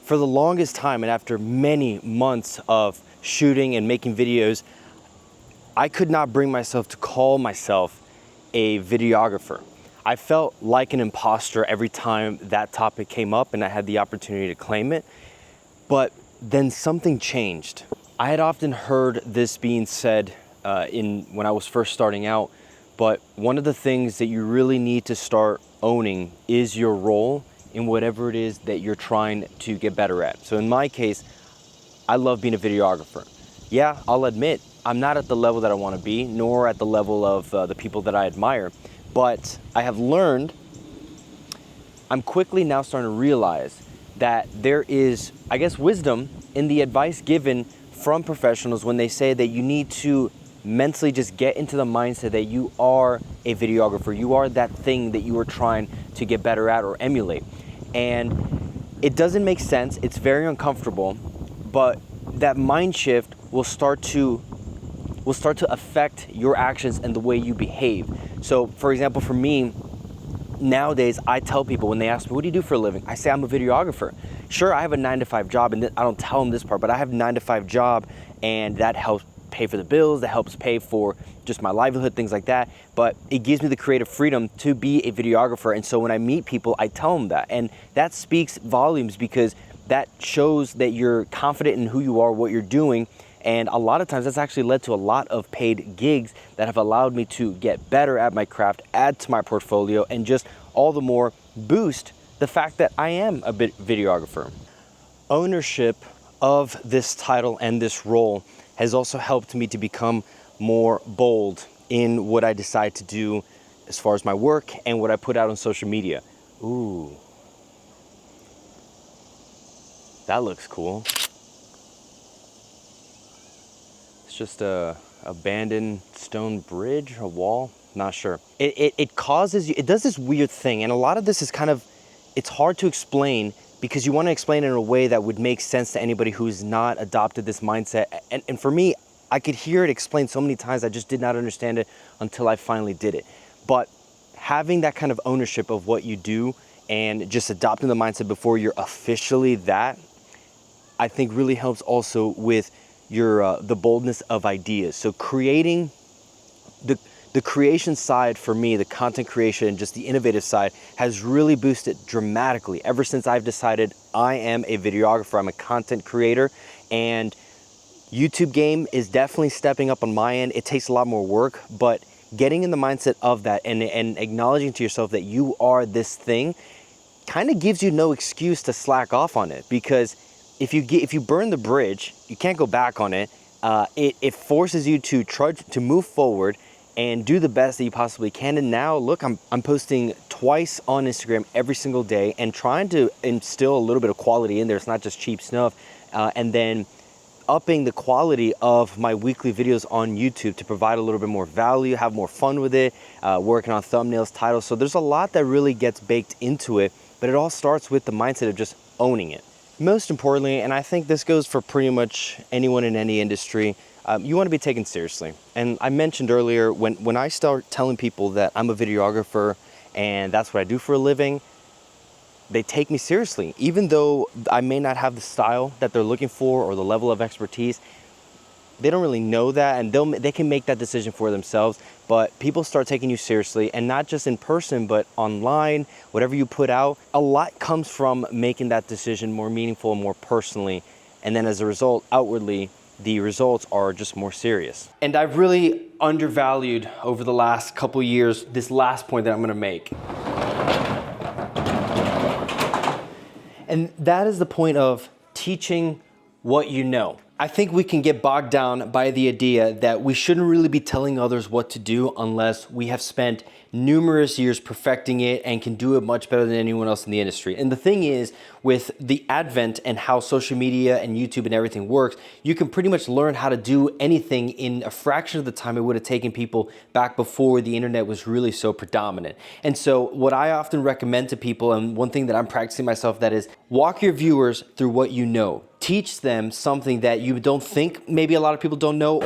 For the longest time, and after many months of shooting and making videos, I could not bring myself to call myself a videographer. I felt like an imposter every time that topic came up and I had the opportunity to claim it. But then something changed. I had often heard this being said when I was first starting out, but one of the things that you really need to start owning is your role in whatever it is that you're trying to get better at. So in my case, I love being a videographer. Yeah, I'll admit, I'm not at the level that I want to be, nor at the level of the people that I admire, but I have learned, I'm quickly now starting to realize that there is, I guess, wisdom in the advice given from professionals when they say that you need to mentally just get into the mindset that you are a videographer. You are that thing that you are trying to get better at or emulate. And it doesn't make sense. It's very uncomfortable, but that mind shift will start to affect your actions and the way you behave. So for example, for me, nowadays, I tell people when they ask me, what do you do for a living? I say I'm a videographer. Sure, I have a 9-to-5 job, and I don't tell them this part, but I have a 9-to-5 job, and that helps pay for the bills, that helps pay for just my livelihood, things like that. But it gives me the creative freedom to be a videographer. And so when I meet people, I tell them that. And that speaks volumes because that shows that you're confident in who you are, what you're doing. And a lot of times that's actually led to a lot of paid gigs that have allowed me to get better at my craft, add to my portfolio, and just all the more boost the fact that I am a videographer. Ownership of this title and this role has also helped me to become more bold in what I decide to do as far as my work and what I put out on social media. Ooh, that looks cool. It's just a abandoned stone bridge, a wall, not sure. It causes you, it does this weird thing, and a lot of this is kind of, it's hard to explain because you want to explain it in a way that would make sense to anybody who's not adopted this mindset. And for me, I could hear it explained so many times, I just did not understand it until I finally did it. But having that kind of ownership of what you do and just adopting the mindset before you're officially that, I think really helps also with your the boldness of ideas. So creating the creation side for me, the content creation and just the innovative side has really boosted dramatically ever since I've decided I am a videographer, I'm a content creator, and YouTube game is definitely stepping up on my end. It takes a lot more work, but getting in the mindset of that and acknowledging to yourself that you are this thing kind of gives you no excuse to slack off on it, because if you burn the bridge, you can't go back on it. It forces you to move forward and do the best that you possibly can. And now look, I'm posting twice on Instagram every single day and trying to instill a little bit of quality in there. It's not just cheap snuff. And then upping the quality of my weekly videos on YouTube to provide a little bit more value, have more fun with it, working on thumbnails, titles. So there's a lot that really gets baked into it, but it all starts with the mindset of just owning it. Most importantly, and I think this goes for pretty much anyone in any industry, you want to be taken seriously. And I mentioned earlier, when I start telling people that I'm a videographer and that's what I do for a living, they take me seriously. Even though I may not have the style that they're looking for or the level of expertise, they don't really know that, and they can make that decision for themselves. But people start taking you seriously, and not just in person, but online, whatever you put out. A lot comes from making that decision more meaningful and more personally. And then as a result, outwardly, the results are just more serious. And I've really undervalued over the last couple years this last point that I'm gonna make. And that is the point of teaching what you know. I think we can get bogged down by the idea that we shouldn't really be telling others what to do unless we have spent numerous years perfecting it and can do it much better than anyone else in the industry. And the thing is, with the advent and how social media and YouTube and everything works, you can pretty much learn how to do anything in a fraction of the time it would have taken people back before the internet was really so predominant. And so what I often recommend to people, and one thing that I'm practicing myself, that is walk your viewers through what you know. Teach them something that you don't think maybe a lot of people don't know.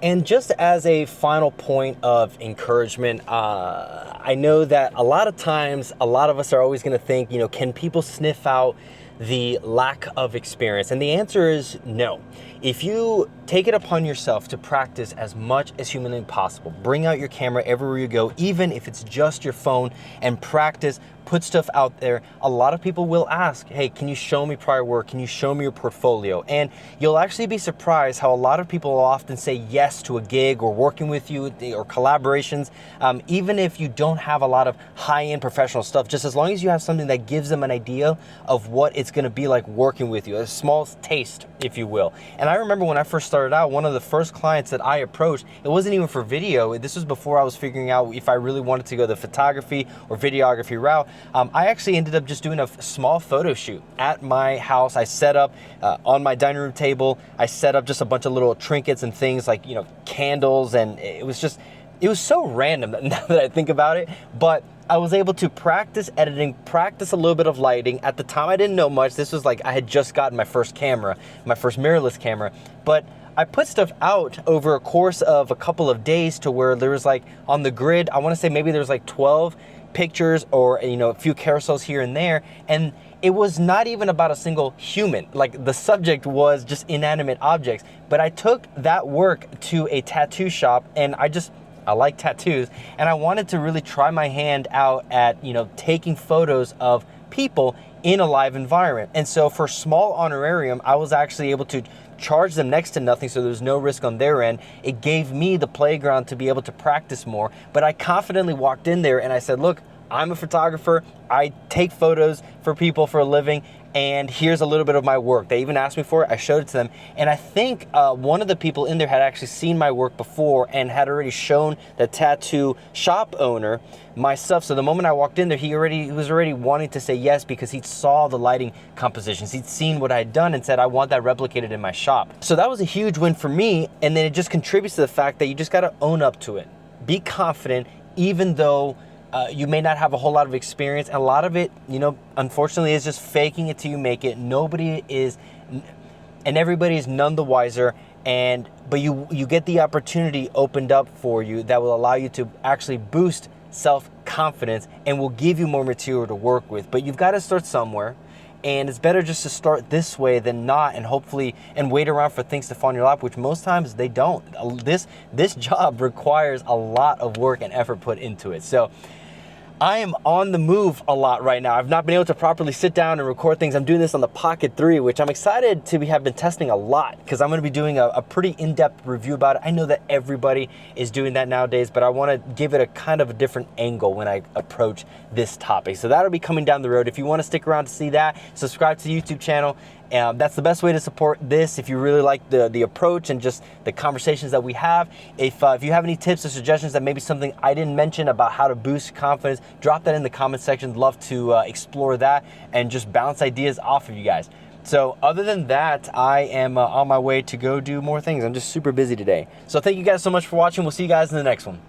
And just as a final point of encouragement, I know that a lot of times, a lot of us are always going to think, you know, can people sniff out the lack of experience? And the answer is no. If you take it upon yourself to practice as much as humanly possible, bring out your camera everywhere you go, even if it's just your phone, and practice, put stuff out there. A lot of people will ask, hey, can you show me prior work? Can you show me your portfolio? And you'll actually be surprised how a lot of people will often say yes to a gig or working with you or collaborations, even if you don't have a lot of high-end professional stuff, just as long as you have something that gives them an idea of what it's gonna be like working with you, a small taste, if you will. And I remember when I first started out, one of the first clients that I approached, it wasn't even for video. This was before I was figuring out if I really wanted to go the photography or videography route. I actually ended up just doing a small photo shoot at my house. I set up on my dining room table, I set up just a bunch of little trinkets and things like, you know, candles, and it was so random now that I think about it, but I was able to practice editing, practice a little bit of lighting. At the time, I didn't know much. This was like, I had just gotten my first camera, my first mirrorless camera, but I put stuff out over a course of a couple of days to where there was like, on the grid, I wanna say maybe there was like 12 pictures or, you know, a few carousels here and there, and it was not even about a single human. Like, the subject was just inanimate objects, but I took that work to a tattoo shop, and I like tattoos, and I wanted to really try my hand out at, you know, taking photos of people in a live environment. And so for small honorarium, I was actually able to charge them next to nothing, so there's no risk on their end. It gave me the playground to be able to practice more, but I confidently walked in there and I said, look, I'm a photographer, I take photos for people for a living, and here's a little bit of my work. They even asked me for it, I showed it to them, and I think one of the people in there had actually seen my work before and had already shown the tattoo shop owner my stuff. So the moment I walked in there, he was already wanting to say yes because he saw the lighting compositions. He'd seen what I had done and said, I want that replicated in my shop. So that was a huge win for me, and then it just contributes to the fact that you just gotta own up to it. Be confident, even though you may not have a whole lot of experience, and a lot of it, you know, unfortunately is just faking it till you make it. Nobody is, and everybody is none the wiser, but you get the opportunity opened up for you that will allow you to actually boost self-confidence and will give you more material to work with. But you've got to start somewhere, and it's better just to start this way than not, and hopefully, and wait around for things to fall in your lap, which most times they don't. This job requires a lot of work and effort put into it. So I am on the move a lot right now. I've not been able to properly sit down and record things. I'm doing this on the Pocket 3, which I'm excited to have been testing a lot, because I'm gonna be doing a pretty in-depth review about it. I know that everybody is doing that nowadays, but I wanna give it a kind of a different angle when I approach this topic. So that'll be coming down the road. If you wanna stick around to see that, subscribe to the YouTube channel. That's the best way to support this if you really like the approach and just the conversations that we have. If you have any tips or suggestions that maybe something I didn't mention about how to boost confidence, drop that in the comment section. Love to explore that and just bounce ideas off of you guys. So other than that, I am on my way to go do more things. I'm just super busy today. So thank you guys so much for watching. We'll see you guys in the next one.